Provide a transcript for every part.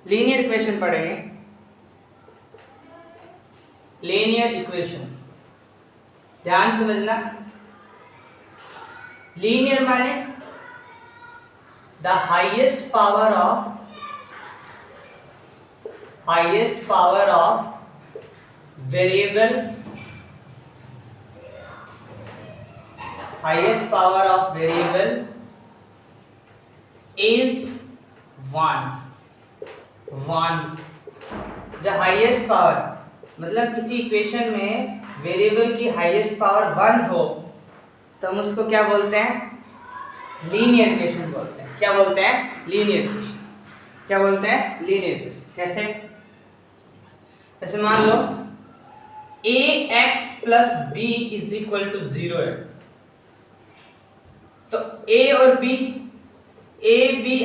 Linear equation पढ़ेंगे। Linear equation ध्यान समझना। लीनियर माने the highest power of variable, highest power of variable is 1। जो हाईएस्ट पावर मतलब किसी इक्वेशन में वेरिएबल की हाईएस्ट पावर 1 हो तो हम उसको क्या बोलते हैं? लीनियर इक्वेशन बोलते हैं। क्या बोलते हैं? Linear equation. क्या बोलते हैं? Linear equation. कैसे? जैसे मान लो ax plus b is equal to 0 है, तो a और b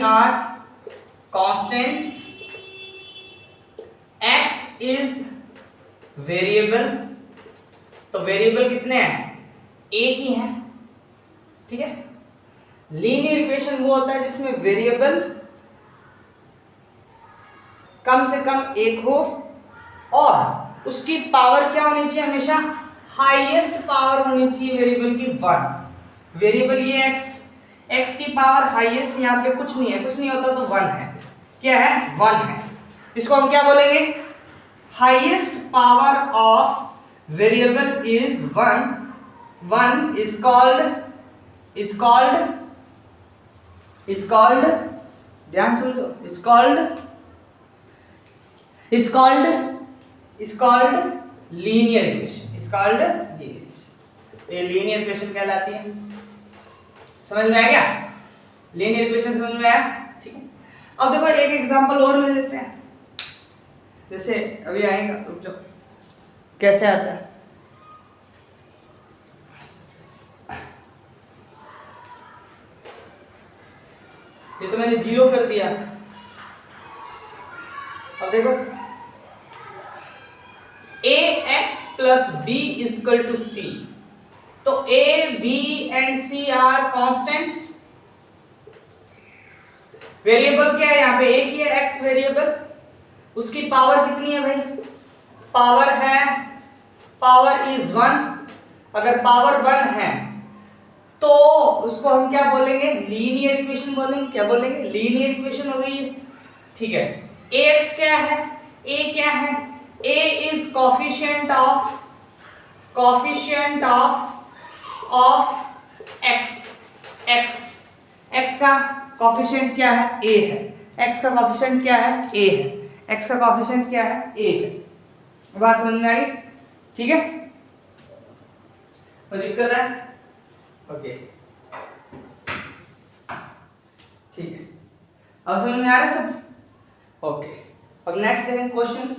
are constants, x is variable, तो वेरिएबल कितने हैं? एक ही हैं। ठीक है। लीनियर इक्वेशन वो होता है जिसमें वेरिएबल कम से कम एक हो और उसकी पावर क्या होनी चाहिए? हमेशा हाईएस्ट पावर होनी चाहिए वेरिएबल की 1। वेरिएबल ये x की पावर हाईएस्ट यहाँ पे कुछ नहीं है, कुछ नहीं होता तो 1 है। क्या है? 1 है। इसको हम क्या बोलेंगे? Highest power of variable is 1। 1 is called ध्यान समझो, is called लीनियर इक्वेशन। ये लीनियर इक्वेशन कहलाती है। समझ में आ गया? लीनियर इक्वेशन समझ में आया? ठीक है। अब देखो एक एग्जांपल और ले लेते हैं। जैसे अभी आएगा, रुक जाओ। कैसे आता है? ये तो मैंने 0 कर दिया। अब देखो ax plus b is equal to c, तो a b and c are constants. Variable क्या है? यहाँ पे एक ही है x वेरिएबल। उसकी पावर कितनी है भाई? Power is 1। अगर पावर 1 है तो उसको हम क्या बोलेंगे? लीनियर इक्वेशन बोलेंगे। क्या बोलेंगे? लीनियर इक्वेशन हो गई है। ठीक है। ax क्या है? a क्या है? a is coefficient of x का कोफिशिएंट क्या है? a है। x का कोफिशिएंट क्या है? a है। x का कोफिशिएंट क्या है? a है। बात समझ में आ गई? ठीक है। कोई दिक्कत है? ओके, ठीक है। अब समझ में आ रहा है सब? ओके। अब नेक्स्ट देखें क्वेश्चंस।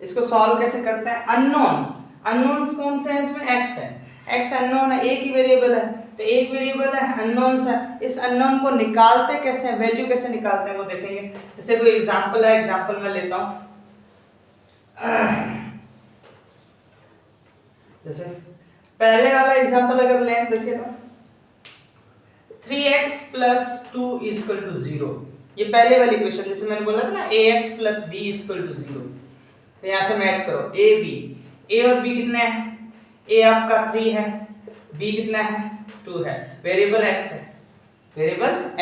इसको सॉल्व कैसे करते हैं? अननोन्स कौन से हैं इसमें? x है। x अननोन है, एक ही वेरिएबल है, तो एक वेरिएबल है, अननोन्स है। इस अननोन को निकालते कैसे हैं? वैल्यू कैसे निकालते हैं वो देखेंगे। जैसे कोई एग्जांपल है, एग्जांपल मैं लेता हूं। जैसे पहले वाला एग्जांपल अगर लें, देखिए तो 3x plus 2 is equal to 0। ये पहले वाली इक्वेशन जैसे मैंने बोला था ना, ax plus b is equal to 0। तो यहां से मैच करो a और b कितने हैं? a आपका 3 है, b कितना है? 2 है। वेरिएबल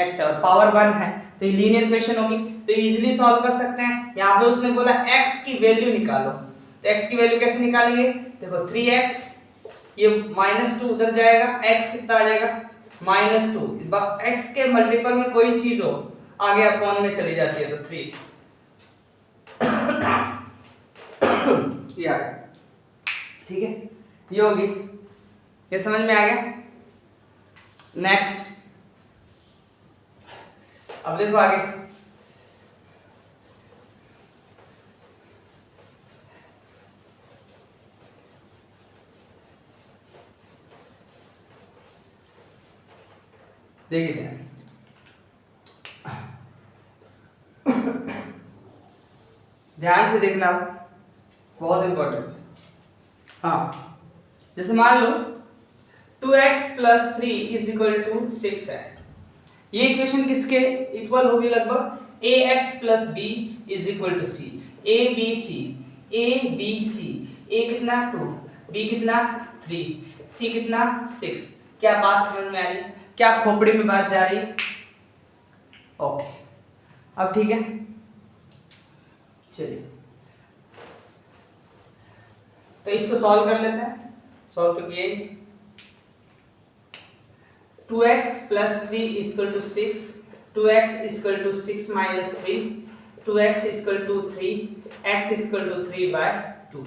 x है और पावर 1 है, तो ये लीनियर इक्वेशन होगी। तो इजीली सॉल्व कर सकते हैं। यहां पे उसने बोला x की वैल्यू निकालो, तो x की वैल्यू कैसे निकालेंगे? देखो 3x, ये -2 उधर जाएगा, x कितना आ जाएगा? -2। x के मल्टीपल में कोई चीज हो आगे अपॉन में चली जाती है, तो 3 ये आ गया। ठीक है, ये होगी। ये समझ में आ गया? नेक्स्ट, अब देखो आगे। देखिए ध्यान से देखना, बहुत इंपॉर्टेंट है। हाँ, जैसे मान लो 2x plus 3 is equal to 6 है। ये इक्वेशन किसके इक्वल होगी? लगभग a x plus b is equal to c, a b c, a b c, a कितना 2, बी कितना 3, सी कितना 6। क्या बात समझ में आ रही? क्या खोपड़ी में बात जा रही है? ओके, अब ठीक है, चलिए तो इसको सॉल्व कर लेते हैं। सॉल्व तो किए 2x plus 3 is equal to 6, 2x is equal to 6 minus 3, 2x is equal to 3, x is equal to 3 by 2।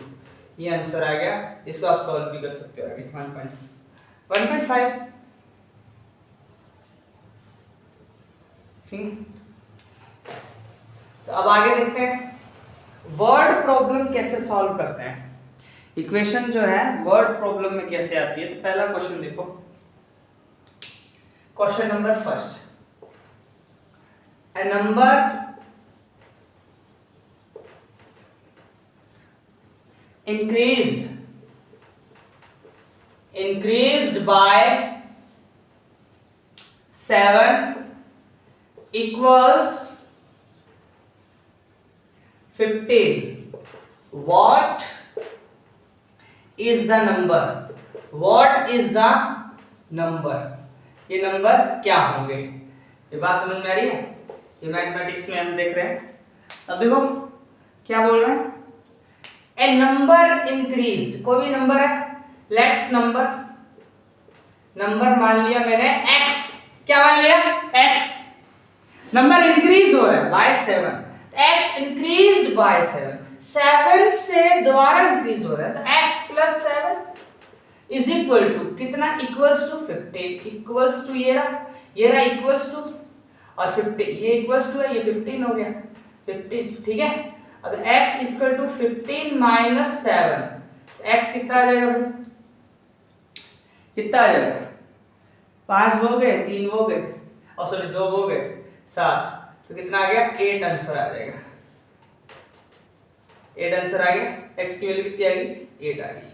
ये आंसर आ गया। इसको आप सॉल्व भी कर सकते हो आगे 1.5। ठीक, तो अब आगे देखते हैं वर्ड प्रॉब्लम कैसे सॉल्व करते हैं। इक्वेशन जो है वर्ड प्रॉब्लम में कैसे आती है, तो पहला क्वेश्चन देखो, question number first, a number increased by 7 equals 15, what is the number? What is the number? ये नंबर क्या होंगे? ये बात समझ में आ रही है? ये मैथमेटिक्स में हम देख रहे हैं। अब देखो क्या बोल रहे हैं, ए नंबर इंक्रीज्ड, कोई भी नंबर है, लेट्स नंबर मान लिया मैंने x, क्या मान लिया x, नंबर इंक्रीज हो रहा है बाय 7, x इंक्रीज्ड बाय 7 से दोबारा इंक्रीज हो रहा है, तो x plus 7 is equal to कितना, इक्वल्स टू 15, इक्वल्स टू ये रहा इक्वल्स टू, और 50 ये इक्वल्स टू है, ये 15 हो गया 15, ठीक है। अब x equal to 15 minus 7, x कितना आ जाएगा भाई, कितना आ जाएगा, 5 हो गए, 3 हो गए, और सॉरी 2 हो गए, 7, तो कितना आ गया, 8 आंसर आ जाएगा, 8 आंसर आ गया। x की वैल्यू कितनी आ गई, 8 आ गई।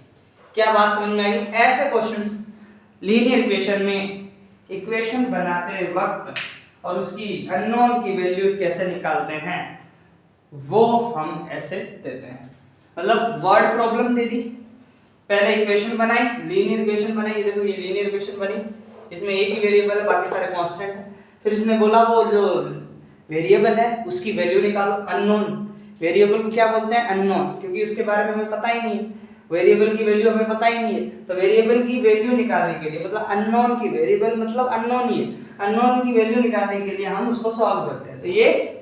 क्या बात समझ में आई? ऐसे क्वेश्चंस लीनियर इक्वेशन में इक्वेशन बनाते वक्त और उसकी अननोन की वैल्यूज कैसे निकालते हैं वो हम ऐसे देते हैं। मतलब वर्ड प्रॉब्लम दे दी, पहले इक्वेशन बनाई, लीनियर इक्वेशन बनाई, ये देखो ये लीनियर इक्वेशन बनी, इसमें एक ही वेरिएबल है, बाकी सारे कांस्टेंट है। फिर इसने बोला वो जो वेरिएबल है उसकी वैल्यू निकालो, अननोन वेरिएबल को क्या बोलते हैं, अननोन, क्योंकि उसके बारे में हमें पता ही नहीं है, वेरिएबल की वैल्यू हमें पता ही नहीं है, तो वेरिएबल की वैल्यू निकालने के लिए, मतलब अननोन की, वेरिएबल मतलब अननोन ही है, अननोन की वैल्यू निकालने के लिए हम उसको सॉल्व करते हैं, तो ये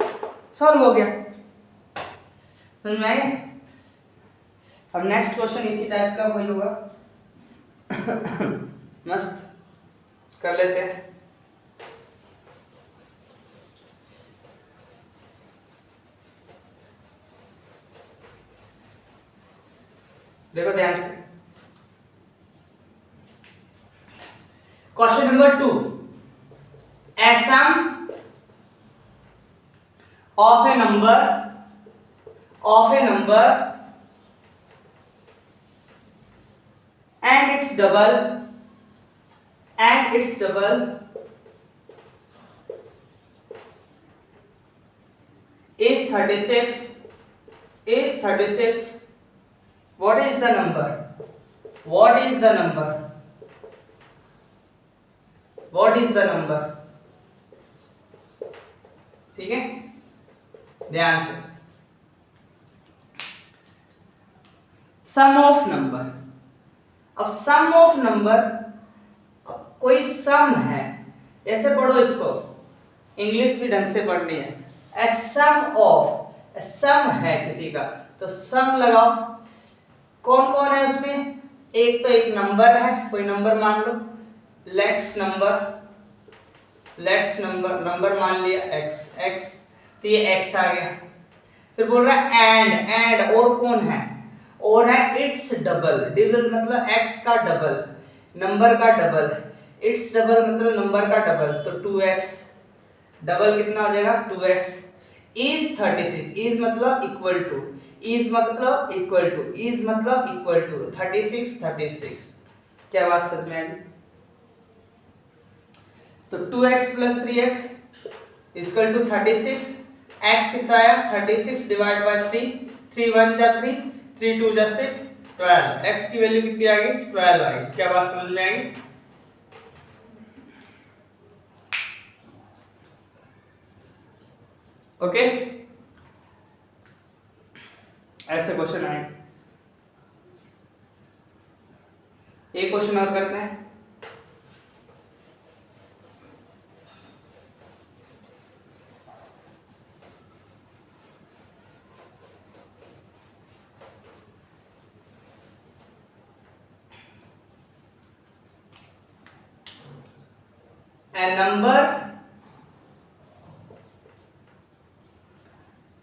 सॉल्व हो गया, समझ में आया। अब नेक्स्ट क्वेश्चन इसी टाइप का वही होगा मस्त कर लेते हैं। देखो ध्यान से, question number 2, a sum of a number and its double is 36, what is the number, ठीक है, ध्यान से, सम ऑफ नंबर। अब सम ऑफ नंबर, कोई सम है, ऐसे पढ़ो इसको, इंग्लिश भी ढंग से पढ़नी है, ए सम ऑफ, सम है किसी का, तो सम लगाओ, कौन कौन है उसमें, एक तो एक नंबर है, कोई नंबर मान लो, लेट्स नंबर मान लिया x, तो ये x आ गया। फिर बोल रहा है एंड, और कौन है, और है इट्स डबल मतलब x का डबल, नंबर का डबल, इट्स डबल मतलब नंबर का डबल, तो 2x, डबल कितना हो जाएगा 2x, इज 36, इज मतलब इक्वल टू, 36, क्या बात समझ में आई? तो 2x plus 3x equal to 36, x कितना आया 36 डिवाइड बाय 3, 3 1 जा 3, 3 2 जा 6, 12। x की वैल्यू कितनी आ गई 12 आ गई। क्या बात समझ में आएगी? ओके, ऐसे क्वेश्चन आए। एक क्वेश्चन और करते हैं। A number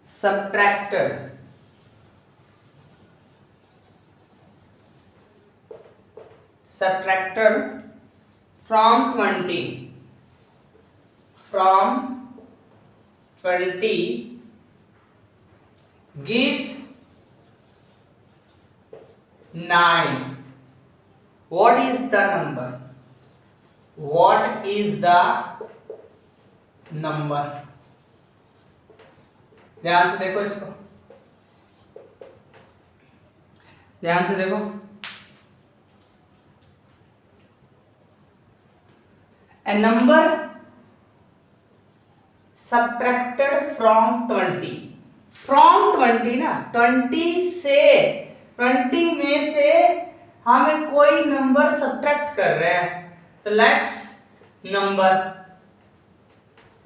subtracted from 20 gives 9. What is the number? What is the number? ध्यान से देखो इसको, ध्यान से देखो। A number subtracted from 20, from 20 ना, 20 से 20 में से हमें कोई नंबर सब्ट्रैक्ट कर रहे हैं, तो लेट्स नंबर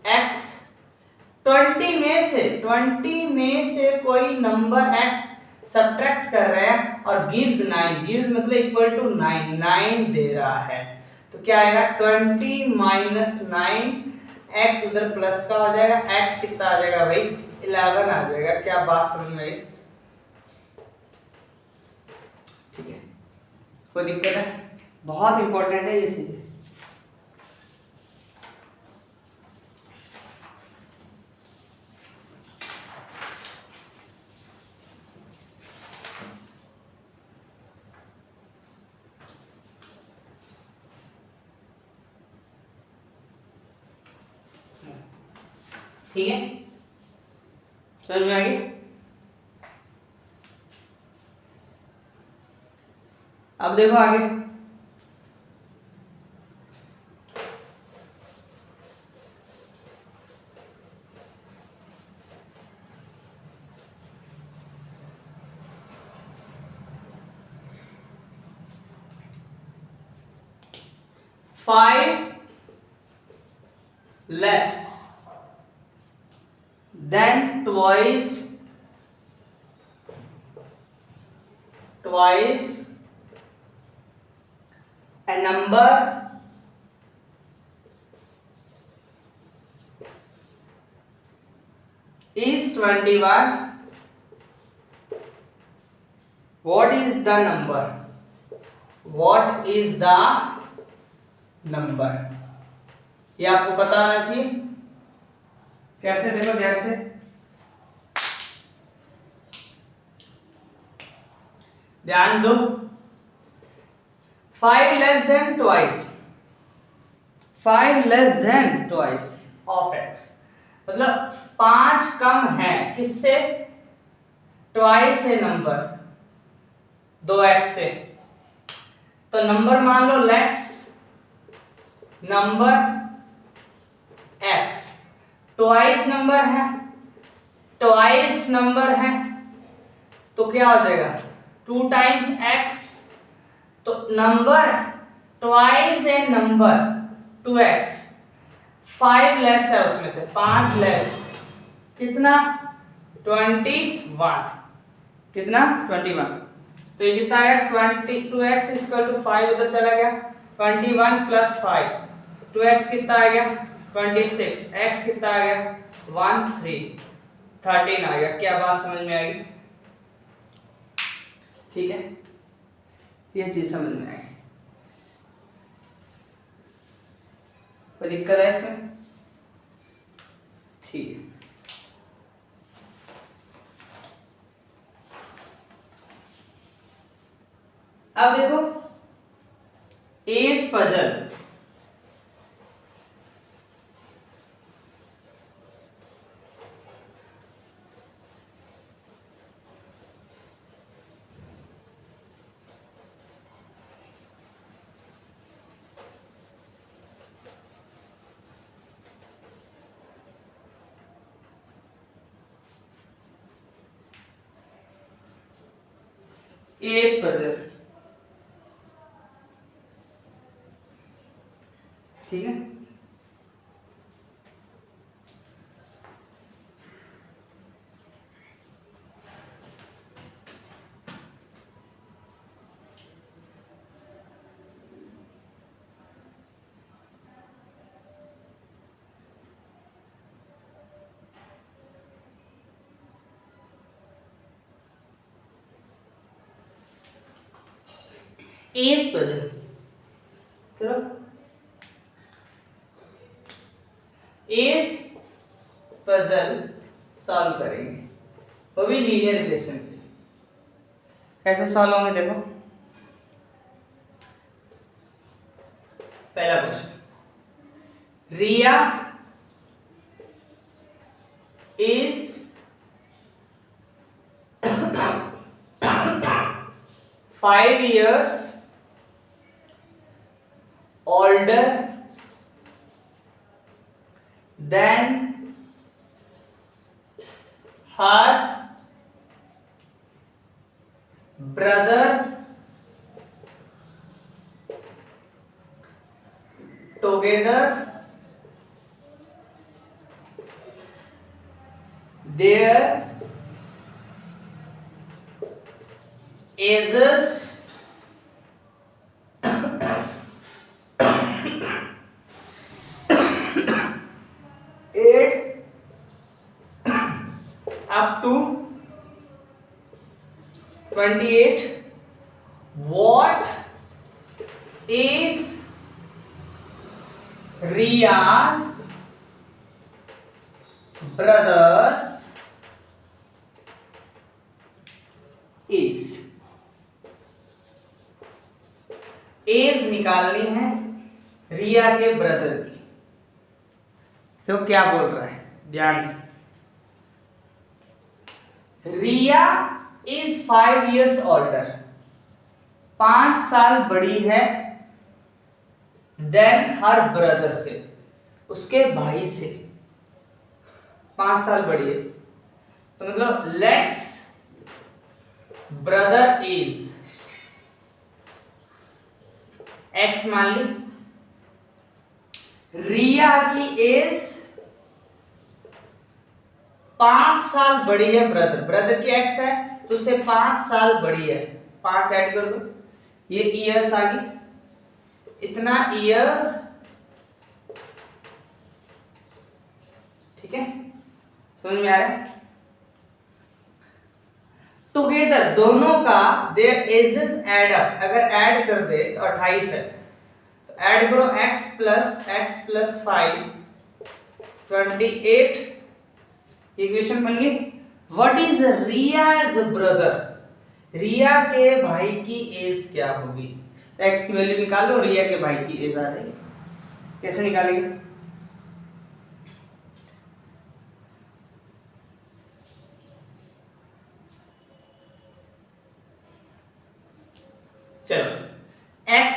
x 20 में से कोई नंबर x सब्ट्रैक्ट कर रहे हैं और गिव्स 9, गिव्स मतलब इक्वल टू 9 दे रहा है। तो क्या आएगा 20 माइनस 9, x उधर प्लस का हो जाएगा, x कितना आ जाएगा भाई 11 आ जाएगा। क्या बात समझ में आई? ठीक है, कोई दिक्कत है? बहुत इंपॉर्टेंट है ये चीज। ठीक है, समझ में आ गई? अब देखो आगे, five less then twice a number is 21. What is the number? What is the number? ये आपको पता होना चाहिए। कैसे देखो ध्यान से, ध्यान दो। 5 less than twice, 5 less than twice of x, मतलब 5 कम है किससे? ट्वाइस है नंबर 2x से। तो नंबर मान लो let's number x, twice number है, ट्वाइस नंबर है, तो क्या हो जाएगा 2 टाइम्स x, तो नंबर ट्वाइस है नंबर 2x, 5 लेस है उसमें से, 5 लेस कितना 21, कितना 21, तो ये कितना आया 22x इक्वल टू 5 उधर चला गया, 21 प्लस 5, 2x कितना आ गया 26, x कितना आ गया 13 आ गया। क्या बात समझ में आएगी? ठीक है, ये चीज समझ में आएगी। कोई दिक्कत है इसमें? ठीक है, अब देखो इस पजल ए इज पजल, ठीक है। एज पजल, चलो एज पजल सॉल्व करेंगे, वो भी लीनियर इक्वेशन पे। कैसे सॉल्व होंगे देखो। पहला question, Riya is 5 years older than her brother together their ages up to 28. What is Riya's brother's age? Age निकालनी है रिया के ब्रदर की। तो क्या बोल रहा है, ध्यान से। रिया इज 5 years older, 5 साल बड़ी है, देन हर ब्रदर से, उसके भाई से 5 साल बड़ी है। तो मतलब लेट्स ब्रदर इज एक्स मान ली, रिया की एज 5 साल बड़ी है ब्रदर की एक्स है तो उससे 5 साल बड़ी है, 5 ऐड कर दो, ये ईयर्स आ गई, इतना ईयर, ठीक है, समझ में आ रहा है। टुगेदर दोनों का देयर एजेस एड अप, अगर ऐड कर दे तो 28 है, तो ऐड करो x प्लस 5 28, इक्वेशन बन गई। व्हाट इज रियाज ब्रदर, रिया के भाई की एज क्या होगी, x की वैल्यू निकाल लो, रिया के भाई की एज आ जाएगी। कैसे निकालेंगे, चलो x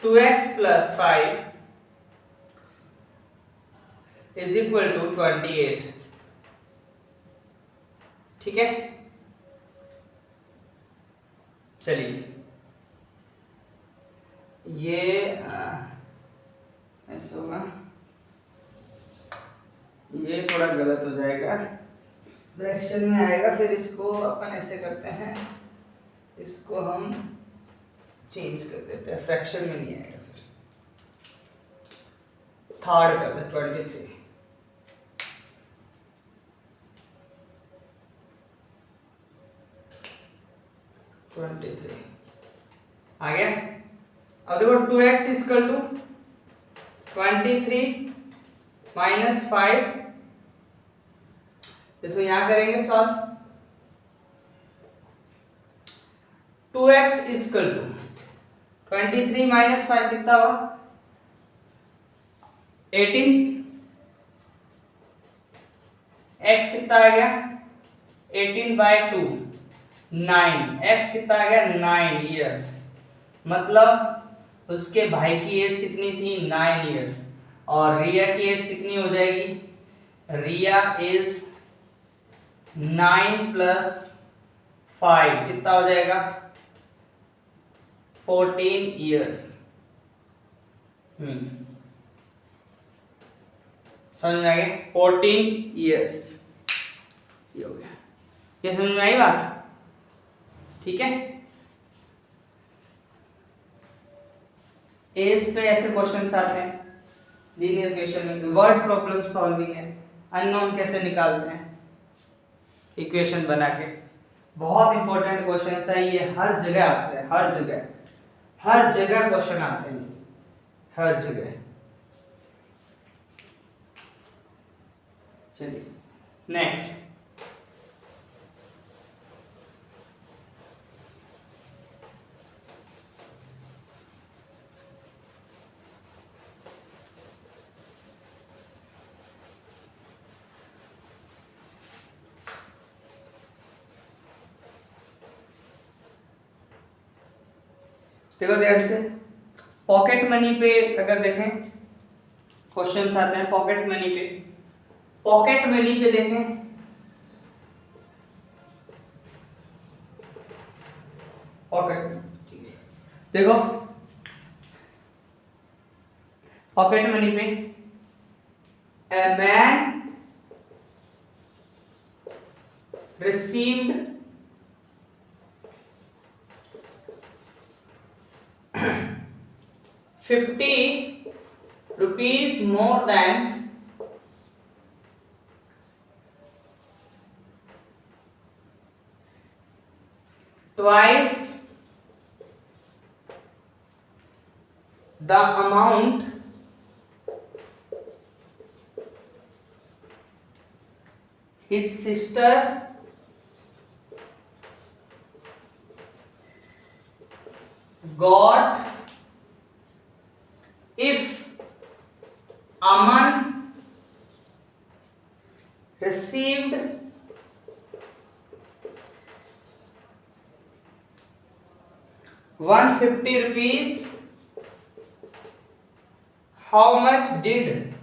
2x plus 5 is equal to 28, ठीक है। चलिए ये ऐसा होगा, ये थोड़ा गलत हो जाएगा, फ्रैक्शन में आएगा, फिर इसको अपन ऐसे करते हैं, इसको हम चेंज कर देते हैं, फ्रैक्शन में नहीं आएगा, फिर थर्ड कर दे 23, आ गया। अब देखो 2x इक्वल टू 23 माइनस 5, इसको यहां करेंगे solve. 2x equal to 23 minus 5 कितना हुआ, 18, x कितना आ गया 18/2, 9, x कितना आ गया 9 इयर्स, मतलब उसके भाई की एज कितनी थी 9 इयर्स, और रिया की एज कितनी हो जाएगी, रिया इज 9 प्लस 5 कितना हो जाएगा 14 ईयर्स। समझ में आ गया 14 ईयर्स, ये हो गया। ये समझ में आई बात? ठीक है। एज पे ऐसे क्वेश्चंस आते हैं लीनियर इक्वेशन में, वर्ड प्रॉब्लम सॉल्विंग है, अननोन कैसे निकालते हैं इक्वेशन बना के, बहुत इंपॉर्टेंट क्वेश्चन है ये, हर जगह आते हैं, हर जगह क्वेश्चन आते हैं, हर जगह। चलिए नेक्स्ट, देखो ध्यान से, पॉकेट मनी पे अगर देखें क्वेश्चंस आते हैं, पॉकेट मनी पे देखें, पॉकेट, देखो पॉकेट मनी पे a man received 50 rupees more than twice the amount his sister got if Aman received 150 rupees, how much did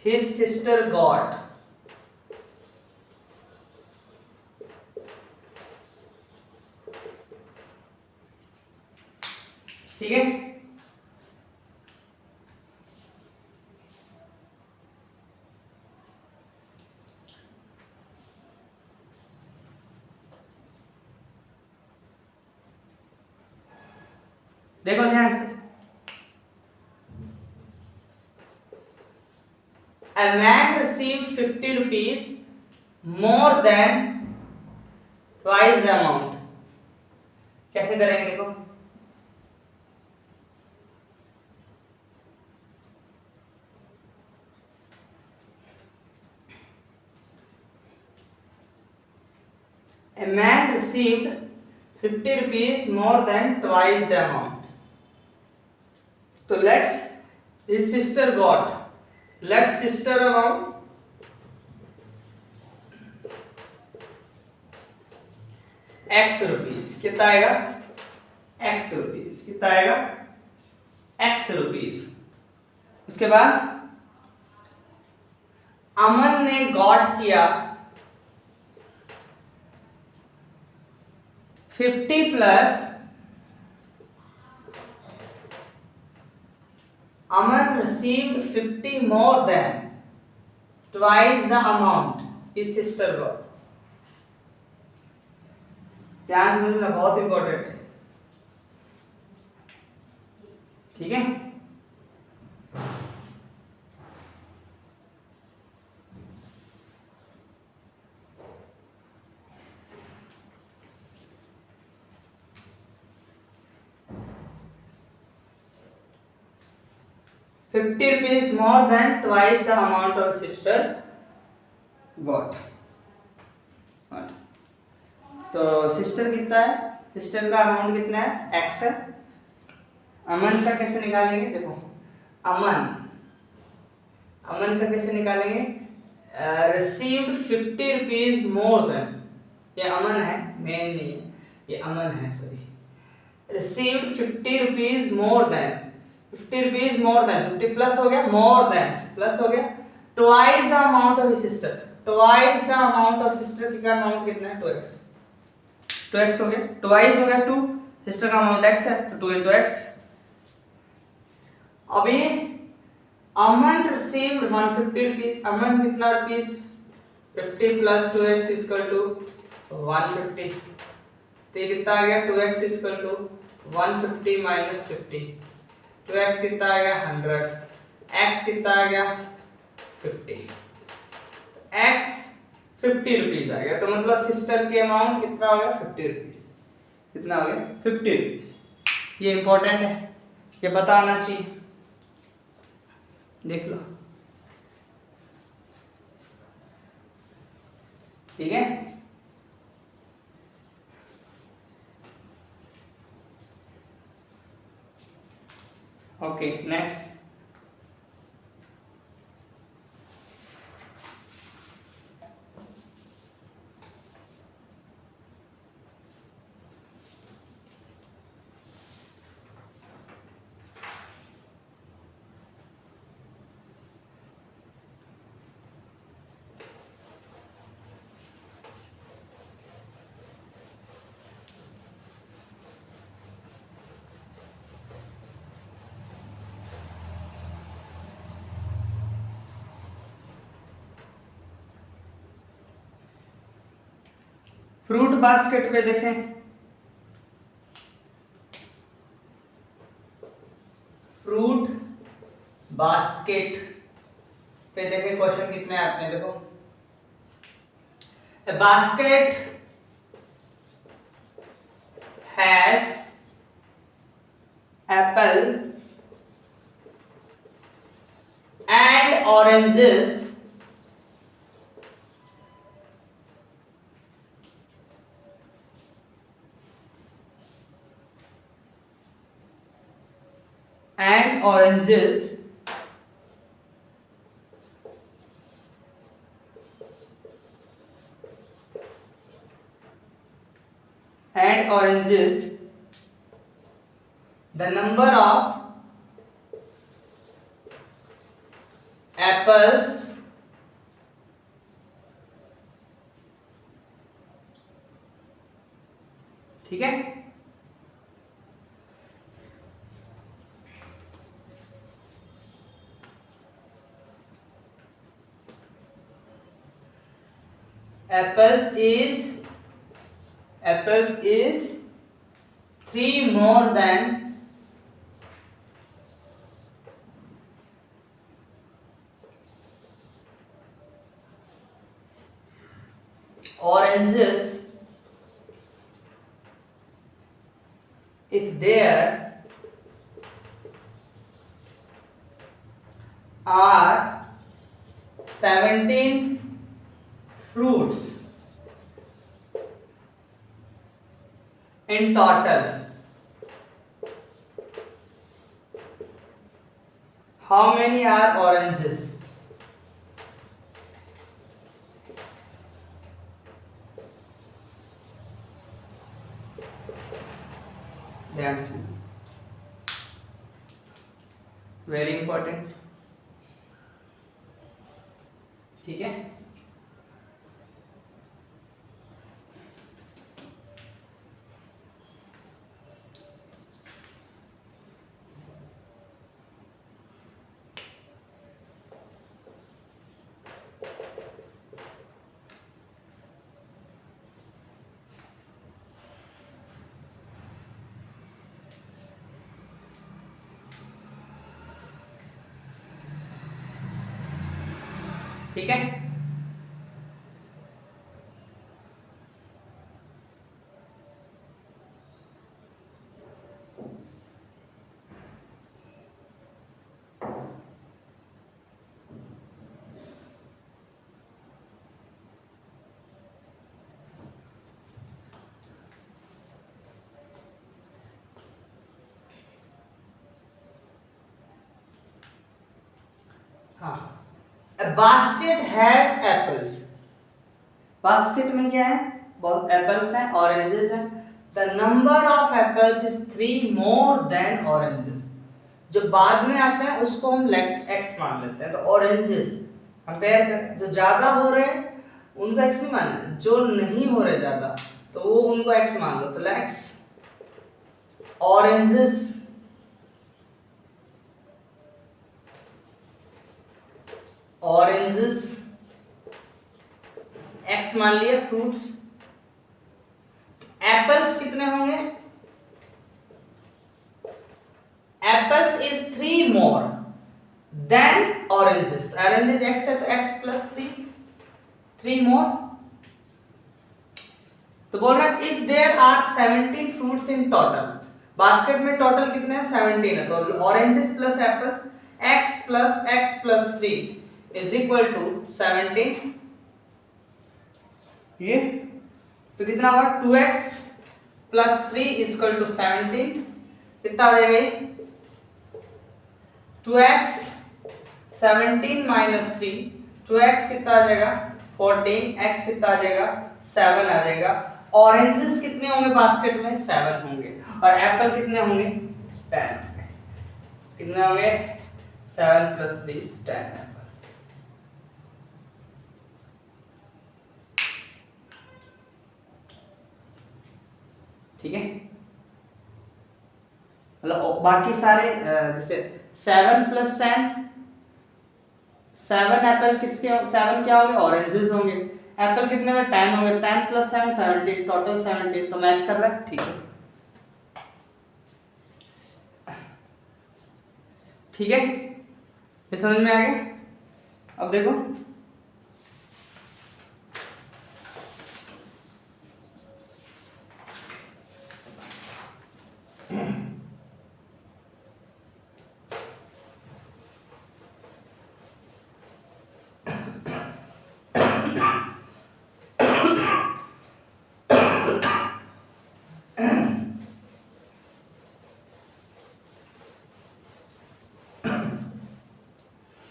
his sister got? ठीक है। देखो ध्यान से, a man received 50 rupees more than twice the amount, कैसे करेंगे देखो, a man received 50 rupees more than twice the amount. So his sister got, let's sister amount x rupees, कितना आएगा x rupees, कितना आएगा x rupees। उसके बाद अमन ने गॉट किया 50 plus Aman received 50 more than twice the amount his sister got. ध्यान से सुनना, बहुत इंपॉर्टेंट है, ठीक है। ₹50 more than twice the amount of sister got. तो सिस्टर कितना है, सिस्टर का अमाउंट कितना है x है। अमन का कैसे निकालेंगे, देखो अमन का कैसे निकालेंगे, रिसीव्ड 50 रुपीज मोर देन, ये अमन है, मेन नहीं है, ये अमन है, sorry, received 50 rupees more than, 50 rupees more than, 50 plus हो गया, मोर देन प्लस हो गया, twice the amount of sister, twice the amount of sister का अमाउंट कितना है 2x, 2x हो गया, ट्वाइस हो गया 2, सिस्टर का अमाउंट x है तो 2 into x। अभी अमन रिसीव्ड 150 रुपीस, अमन कितना rupees 50 plus 2x equal to 150, तो ये कितना आ गया 2x equal to 150 minus 50, 2x कितना आ गया 100, x कितना आ गया 50, x 50 रुपीस आ गया, तो मतलब सिस्टर की अमाउंट कितना हो गया 50 रुपीस, कितना हो गया 50 रुपीस। ये इंपॉर्टेंट है, ये पता होना चाहिए, देख लो, ठीक है। ओके नेक्स्ट, फ्रूट बास्केट पे देखें, फ्रूट बास्केट पे देखें क्वेश्चन कितने आते हैं, देखो A basket has apple and oranges and oranges and oranges, the number of apples ठीक है, apples is 3 more than oranges if there are 17 fruits in total, how many are oranges? That's very important, ठीक है। ठीक है, हाँ, A basket has apples, basket में क्या है, बहुत एप्पल्स हैं, ऑरेंजेस हैं, the number of apples is 3 more than oranges, जो बाद में आता है उसको हम एक्स मान लेते हैं, तो ऑरेंजेस कंपेयर करें, जो ज्यादा हो रहे हैं उनको x नहीं मानना, जो नहीं हो रहे ज्यादा तो वो उनको x मान लो। तो लेट्स ऑरेंजेस x मान लिया, फ्रूट्स। एप्पल्स कितने होंगे? Apples is 3 more than oranges. Oranges x है तो x प्लस 3 मोर। तो बोल रहा है if there are 17 fruits in total, basket में टोटल कितने हैं? 17 है। तो oranges plus apples x plus 3 is equal to 17। ये तो कितना हुआ? 2x plus 3 is equal to 17। कितना हो जाएगा? 2x 17 माइनस 3, 2x कितना आ जाएगा? 14, x कितना आ जाएगा? 7 आ जाएगा। ऑरेंजेस कितने होंगे बास्केट में? 7 होंगे। और एप्पल कितने होंगे? 10 होंगे। कितने होंगे? 7 प्लस 3 10 एप्पल्स। ठीक है, मतलब बाकी सारे जैसे 7 प्लस 10, 7 एप्पल किसके? 7 क्या होंगे? ऑरेंजेस होंगे। एप्पल कितने में? 10 होंगे। 10 प्लस 7 17, टोटल 17। तो मैच कर रहा है, ठीक है। ठीक है, ये समझ में आ गया? अब देखो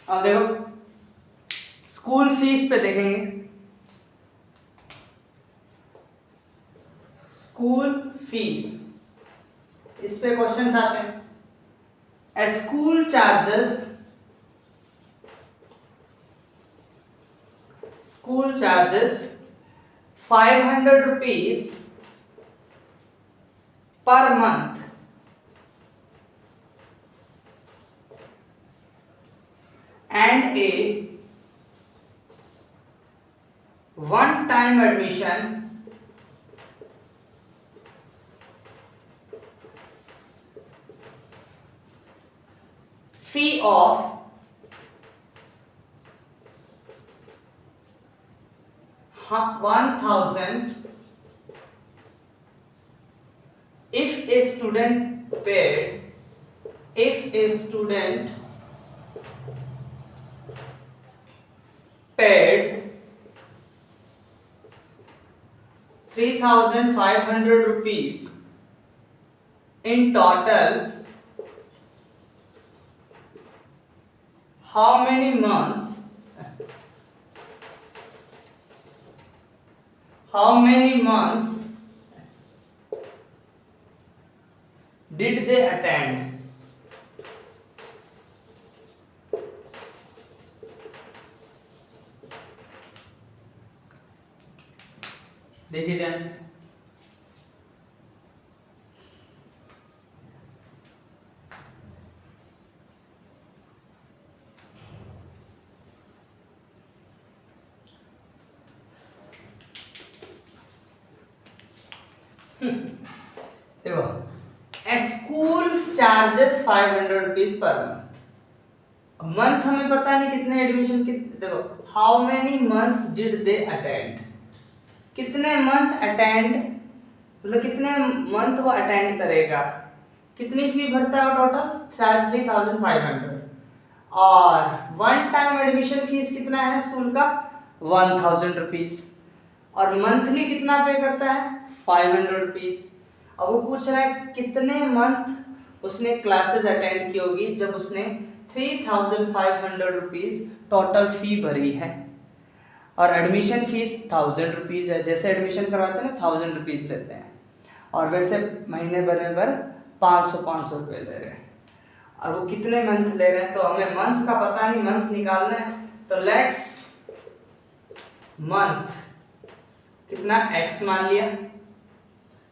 अब देखो स्कूल फीस पे देखेंगे। स्कूल फीस, इस पे क्वेश्चंस आते हैं। ए school charges 500 rupees per month and a one-time admission fee of 1000 if a student paid 3,500 rupees in total, how many months did they attend? देखिए ध्यान से, देखो school charges 500 rupees per month. Month हमें पता नहीं कितने एडमिशन देखो how many months did they attend, कितने मंथ अटेंड, मतलब कितने मंथ वो अटेंड करेगा, कितनी फी भरता है टोटल 3,500, और वन टाइम एडमिशन फीस कितना है स्कूल का 1,000 रुपीज, और मंथली कितना पे करता है 500 रुपीज। अब वो पूछ रहा है कितने मंथ उसने क्लासेस अटेंड की होगी जब उसने 3,500 रुपीज टोटल फी भरी है, और एडमिशन फीस 1,000 रुपीज है। जैसे एडमिशन करवाते हैं ना 1,000 रुपीज लेते हैं, और वैसे महीने भर 500 रुपये ले रहे हैं, और वो कितने मंथ ले रहे हैं। तो हमें मंथ का पता नहीं, मंथ निकालना है तो लेट्स मंथ कितना x मान लिया।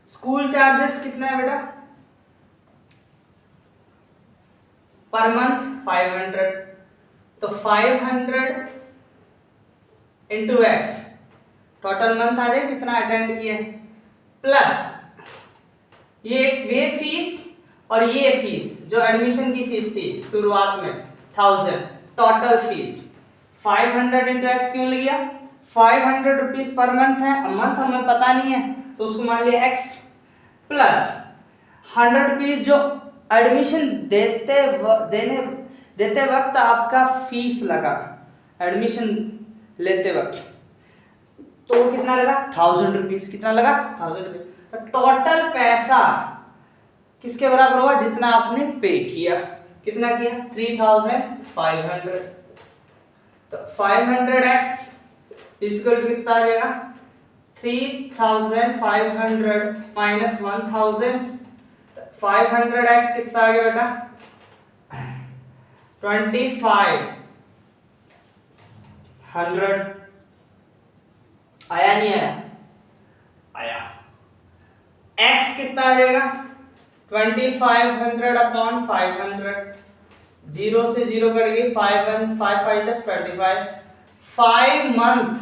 स्कूल चार्जेस कितना है बेटा पर मंथ 500, तो 500 इंटू एक्स टोटल मंथ आ जाए कितना अटेंड किए, प्लस ये फीस और ये फीस जो एडमिशन की फीस थी शुरुआत में 1000 टोटल फीस 500 इंटू एक्स क्यों लिया, 500 रुपीज पर मंथ है, मंथ हमें पता नहीं है तो उसको मान लिया x, प्लस 100 रुपीज जो एडमिशन देते वक्त आपका फीस लगा एडमिशन लेते वक्त, तो वो कितना लगा 1000 रुपीज, कितना लगा 1000 रुपीज। तो टोटल पैसा किसके बराबर होगा जितना आपने पे किया, कितना किया 3500, तो 500x इक्वल टू कितना आ जाएगा 3500 माइनस 1000, 500x कितना आ गया बेटा 2500, आया नहीं आया, आया। x कितना आ जाएगा 2500 अपॉन 500, 0 से 0 कट गई 5 5 जा 25, 5 मंथ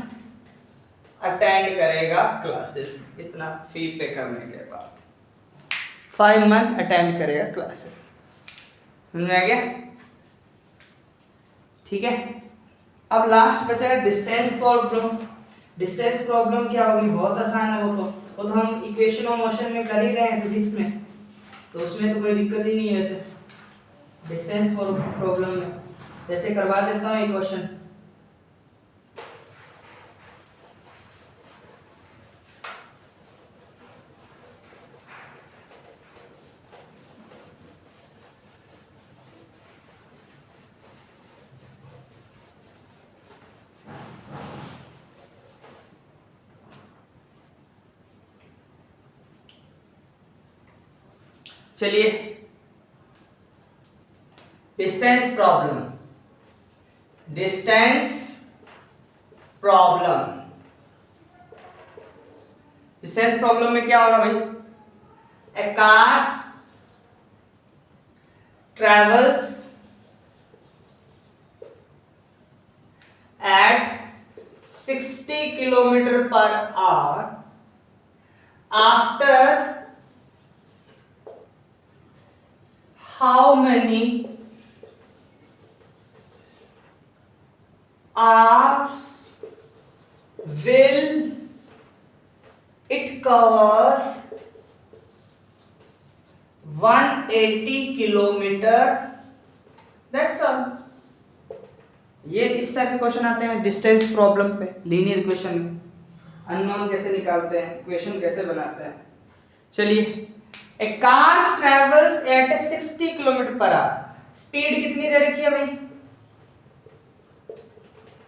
अटेंड करेगा क्लासेस, इतना फी पे करने के बाद 5 मंथ अटेंड करेगा क्लासेस, समझ में आ गया, ठीक है। अब लास्ट बचा है डिस्टेंस प्रॉब्लम। डिस्टेंस प्रॉब्लम क्या होगी, बहुत आसान है वो तो हम इक्वेशन ऑफ मोशन में कर ही रहे हैं फिजिक्स में, तो उसमें तो कोई दिक्कत ही नहीं है। वैसे डिस्टेंस प्रॉब्लम में जैसे करवा देता हूँ एक क्वेश्चन, चलिए distance problem, distance problem, distance problem में क्या होगा भाई, a car travels at 60 kilometre per hour after how many hours will it cover 180 kilometre, that's all. ये इस टाइप के क्वेश्चन आते हैं डिस्टेंस प्रॉब्लम पे, लीनियर इक्वेशन में अननोन कैसे निकालते हैं, इक्वेशन कैसे बनाते हैं। चलिए, a car travels at 60 kilometre per hour, speed कितनी दे रखी है भाई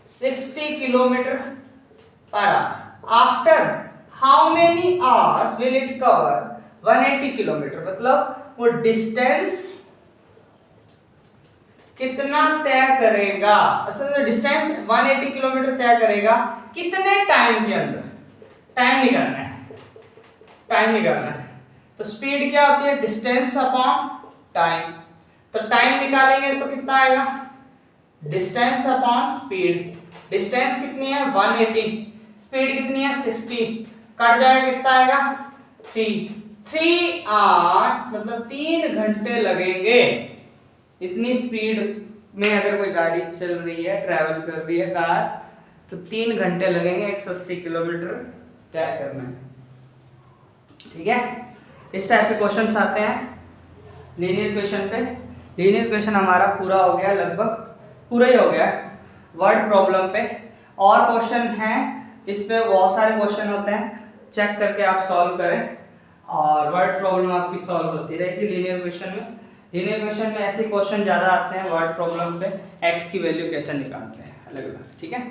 60 kilometre per hour, after how many hours will it cover 180 kilometre, मतलब वो डिस्टेंस कितना तय करेगा, असल में डिस्टेंस 180 किलोमीटर तय करेगा कितने टाइम के अंदर, टाइम निकालना है, टाइम निकालना है। तो स्पीड क्या होती है डिस्टेंस अपॉन टाइम, तो टाइम निकालेंगे तो कितना आएगा डिस्टेंस अपॉन स्पीड, डिस्टेंस कितनी है 180, स्पीड कितनी है 60, कट जाएगा कितना आएगा 3 आवर्स, मतलब 3 घंटे लगेंगे। इतनी स्पीड में अगर कोई गाड़ी चल रही है, ट्रैवल कर रही है कार, तो 3 घंटे लगेंगे 180 किलोमीटर तय करने में, ठीक है। इस टाइप के क्वेश्चंस आते हैं लीनियर इक्वेशन पे। लीनियर इक्वेशन हमारा पूरा हो गया, लगभग पूरा ही हो गया वर्ड प्रॉब्लम पे। और क्वेश्चन हैं इस पे, बहुत सारे क्वेश्चन होते हैं, चेक करके आप सॉल्व करें और वर्ड प्रॉब्लम आपकी सॉल्व होती रहेगी लीनियर इक्वेशन में। लीनियर इक्वेशन में ऐसे क्वेश्चन ज़्यादा आते हैं वर्ड प्रॉब्लम पे, एक्स की वैल्यू कैसे निकालते हैं अलग अलग, ठीक है।